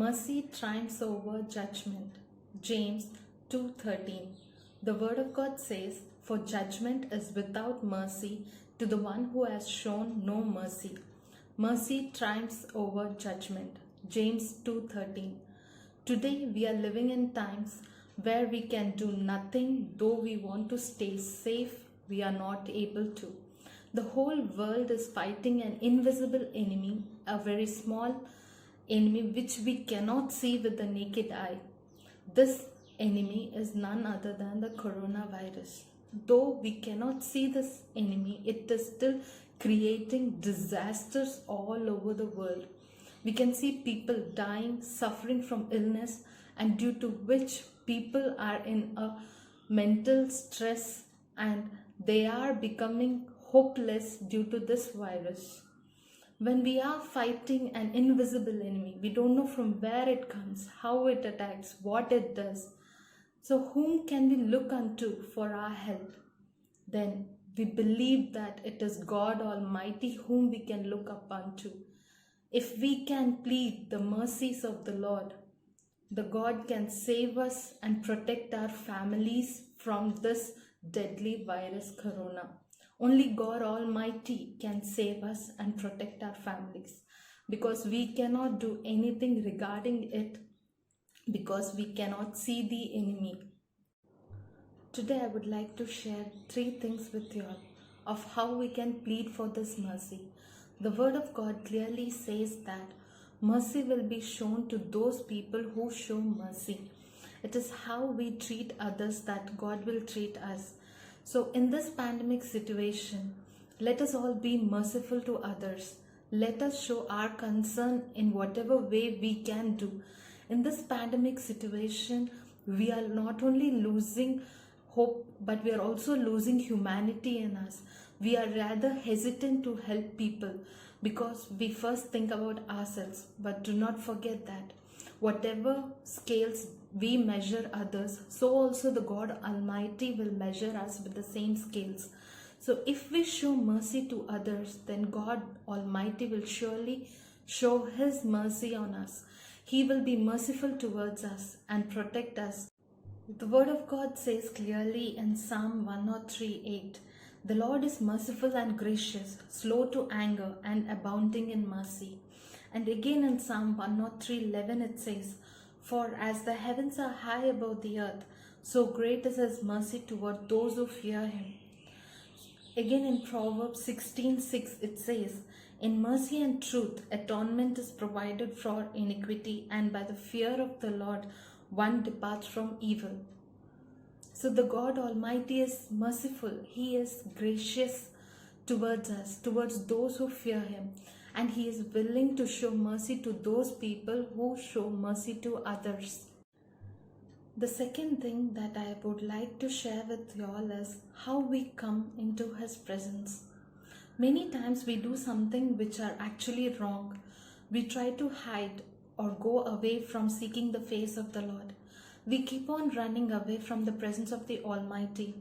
Mercy triumphs over judgment. James 2:13. The word of God says, "For judgment is without mercy to the one who has shown no mercy." Mercy triumphs over judgment. James 2:13. Today we are living in times where we can do nothing. Though we want to stay safe, we are not able to. The whole world is fighting an invisible enemy, a very small enemy which we cannot see with the naked eye. This enemy is none other than the coronavirus. Though we cannot see this enemy, it is still creating disasters all over the world. We can see people dying, suffering from illness, and due to which people are in a mental stress and they are becoming hopeless due to this virus. When we are fighting an invisible enemy, we don't know from where it comes, how it attacks, what it does. So whom can we look unto for our help? Then we believe that it is God Almighty whom we can look up unto. If we can plead the mercies of the Lord, the God can save us and protect our families from this deadly virus corona. Only God Almighty can save us and protect our families, because we cannot do anything regarding it, because we cannot see the enemy. Today I would like to share 3 things with you all of how we can plead for this mercy. The word of God clearly says that mercy will be shown to those people who show mercy. It is how we treat others that God will treat us. So in this pandemic situation, let us all be merciful to others. Let us show our concern in whatever way we can do. In this pandemic situation, we are not only losing hope, but we are also losing humanity in us. We are rather hesitant to help people because we first think about ourselves. But do not forget that whatever scales we measure others, so also the God Almighty will measure us with the same scales. So if we show mercy to others, then God Almighty will surely show His mercy on us. He will be merciful towards us and protect us. The word of God says clearly in Psalm 103:8, "The Lord is merciful and gracious, slow to anger and abounding in mercy." And again in Psalm 103:11 it says, "For as the heavens are high above the earth, so great is His mercy toward those who fear Him." Again in Proverbs 16:6 it says, "In mercy and truth atonement is provided for iniquity, and by the fear of the Lord one departs from evil." So the God Almighty is merciful. He is gracious towards us, towards those who fear Him. And He is willing to show mercy to those people who show mercy to others. The second thing that I would like to share with you all is how we come into His presence. Many times we do something which are actually wrong. We try to hide or go away from seeking the face of the Lord. We keep on running away from the presence of the Almighty.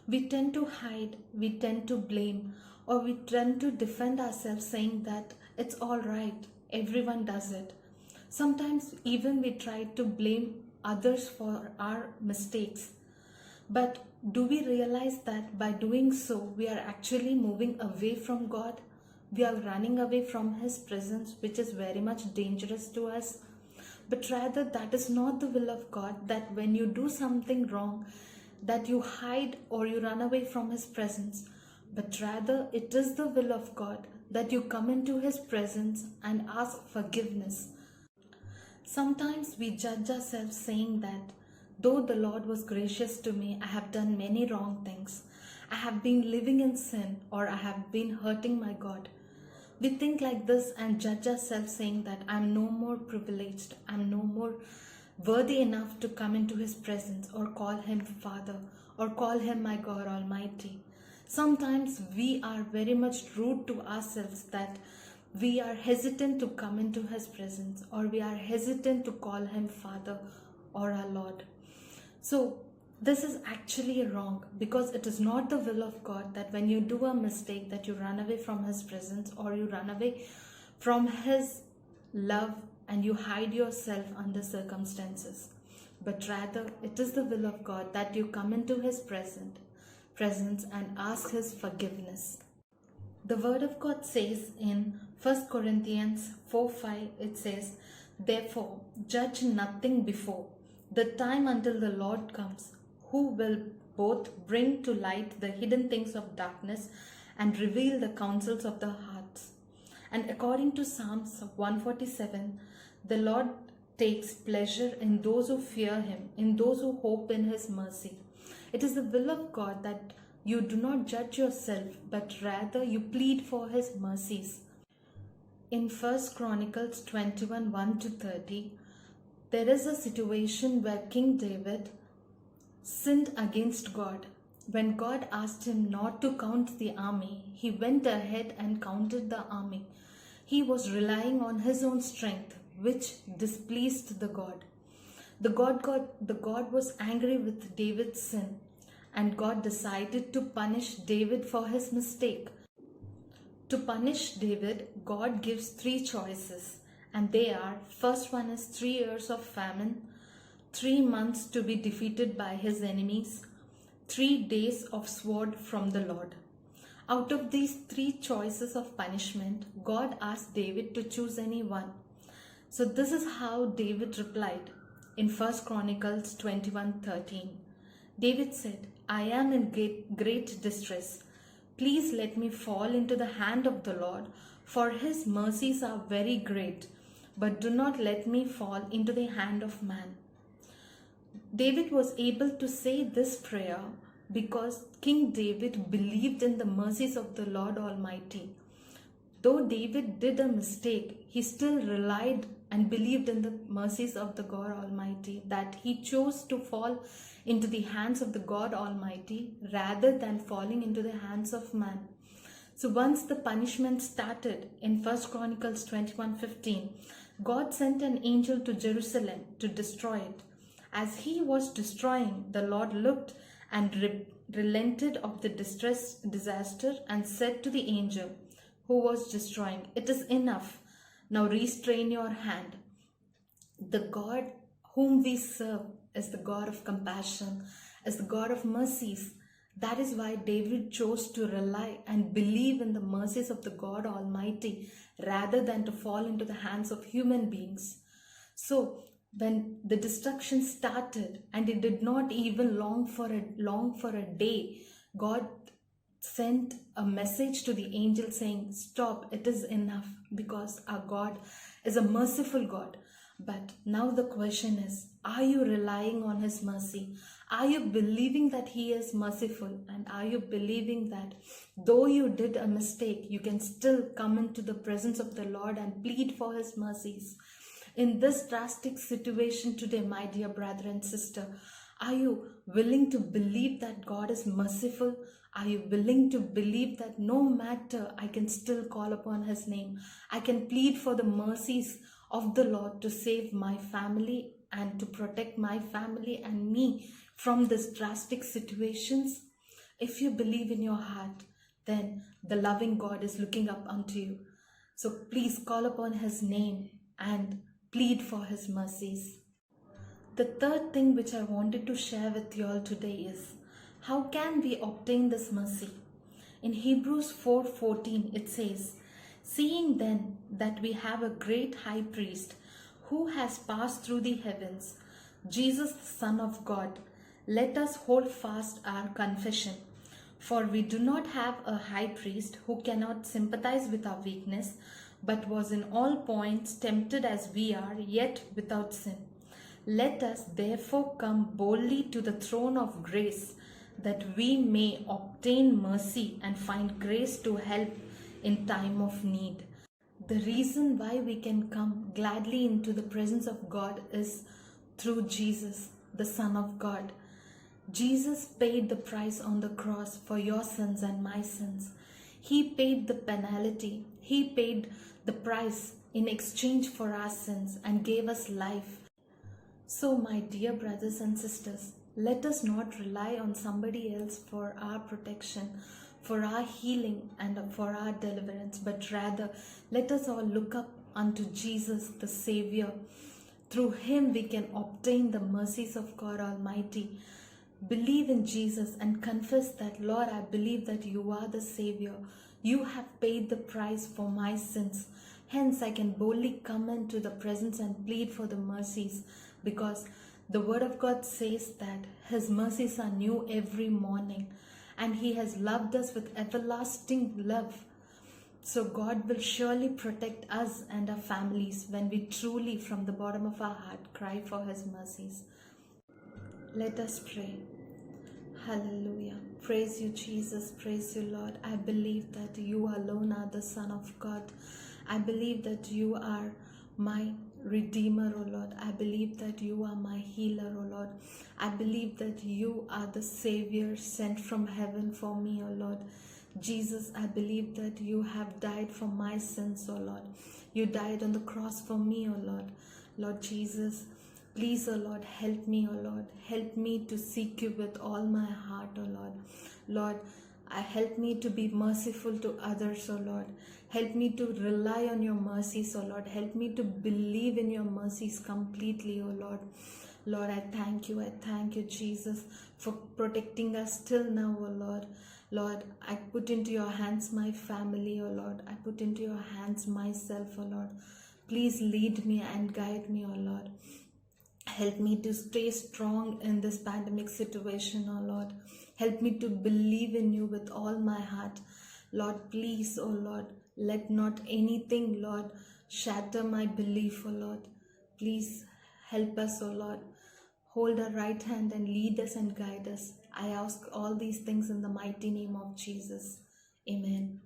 We tend to hide, we tend to blame, or we tend to defend ourselves saying that it's all right, everyone does it. Sometimes even we try to blame others for our mistakes. But do we realize that by doing so, we are actually moving away from God? We are running away from His presence, which is very much dangerous to us. But rather, that is not the will of God, that when you do something wrong, that you hide or you run away from His presence. But rather, it is the will of God that you come into His presence and ask forgiveness. Sometimes we judge ourselves saying that, though the Lord was gracious to me, I have done many wrong things. I have been living in sin, or I have been hurting my God. We think like this and judge ourselves saying that I'm no more privileged, I'm no more worthy enough to come into His presence or call Him Father or call Him my God Almighty. Sometimes we are very much rude to ourselves that we are hesitant to come into His presence, or we are hesitant to call Him Father or our Lord. So this is actually wrong, because it is not the will of God that when you do a mistake that you run away from His presence or you run away from His love and you hide yourself under circumstances. But rather, it is the will of God that you come into His presence and ask His forgiveness. The Word of God says in 1 Corinthians 4:5, it says, "Therefore, judge nothing before the time until the Lord comes, who will both bring to light the hidden things of darkness and reveal the counsels of the hearts." And according to Psalms 147, the Lord takes pleasure in those who fear Him, in those who hope in His mercy. It is the will of God that you do not judge yourself, but rather you plead for His mercies. In 1 Chronicles 21 1-30, there is a situation where King David sinned against God. When God asked him not to count the army, he went ahead and counted the army. He was relying on his own strength, which displeased the God. The God was angry with David's sin, and God decided to punish David for his mistake. To punish David, God gives 3 choices, and they are: first one is 3 years of famine, 3 months to be defeated by his enemies, 3 days of sword from the Lord. Out of these 3 choices of punishment, God asked David to choose any one. So this is how David replied in 1 Chronicles 21:13. David said, "I am in great distress. Please let me fall into the hand of the Lord, for His mercies are very great, but do not let me fall into the hand of man." David was able to say this prayer because King David believed in the mercies of the Lord Almighty. Though David did a mistake, he still relied and believed in the mercies of the God Almighty, that he chose to fall into the hands of the God Almighty rather than falling into the hands of man. So once the punishment started in 1 Chronicles 21:15, God sent an angel to Jerusalem to destroy it. As he was destroying, the Lord looked and relented of the disaster and said to the angel who was destroying, "It is enough. Now restrain your hand." The God whom we serve is the God of compassion, is the God of mercies. That is why David chose to rely and believe in the mercies of the God Almighty rather than to fall into the hands of human beings. So when the destruction started, and it did not even long for a day, God sent a message to the angel saying, "Stop, it is enough," because our God is a merciful God. But now the question is, are you relying on His mercy? Are you believing that He is merciful? And are you believing that though you did a mistake, you can still come into the presence of the Lord and plead for His mercies? In this drastic situation today, my dear brother and sister, are you willing to believe that God is merciful? Are you willing to believe that no matter, I can still call upon His name? I can plead for the mercies of the Lord to save my family and to protect my family and me from these drastic situations. If you believe in your heart, then the loving God is looking up unto you. So please call upon His name and plead for His mercies. The third thing which I wanted to share with you all today is, how can we obtain this mercy? In Hebrews 4:14 it says, "Seeing then that we have a great high priest who has passed through the heavens, Jesus the Son of God, let us hold fast our confession. For we do not have a high priest who cannot sympathize with our weakness, but was in all points tempted as we are, yet without sin. Let us therefore come boldly to the throne of grace, that we may obtain mercy and find grace to help in time of need." The reason why we can come gladly into the presence of God is through Jesus, the Son of God. Jesus paid the price on the cross for your sins and my sins. He paid the penalty. He paid the price in exchange for our sins and gave us life. So, my dear brothers and sisters, let us not rely on somebody else for our protection, for our healing and for our deliverance, but rather let us all look up unto Jesus the Savior. Through him we can obtain the mercies of God Almighty. Believe in Jesus and confess that, Lord, I believe that you are the Savior. You have paid the price for my sins. Hence, I can boldly come into the presence and plead for the mercies, because the Word of God says that His mercies are new every morning, and He has loved us with everlasting love. So God will surely protect us and our families when we truly, from the bottom of our heart, cry for His mercies. Let us pray. Hallelujah. Praise you, Jesus. Praise you, Lord. I believe that you alone are the Son of God. I believe that you are my Redeemer, O Lord. I believe that you are my healer, O Lord. I believe that you are the Savior sent from heaven for me, O Lord. Jesus, I believe that you have died for my sins, O Lord. You died on the cross for me, O Lord. Lord Jesus, please, O Lord, help me, O Lord. Help me to seek you with all my heart, O Lord. Lord, help me to be merciful to others, O Lord. Help me to rely on your mercies, O Lord. Help me to believe in your mercies completely, O Lord. Lord, I thank you, Jesus, for protecting us till now, O Lord. Lord, I put into your hands my family, O Lord. I put into your hands myself, O Lord. Please lead me and guide me, O Lord. Help me to stay strong in this pandemic situation, oh Lord. Help me to believe in you with all my heart. Lord, please, oh Lord, let not anything, Lord, shatter my belief, oh Lord. Please help us, oh Lord. Hold our right hand and lead us and guide us. I ask all these things in the mighty name of Jesus. Amen.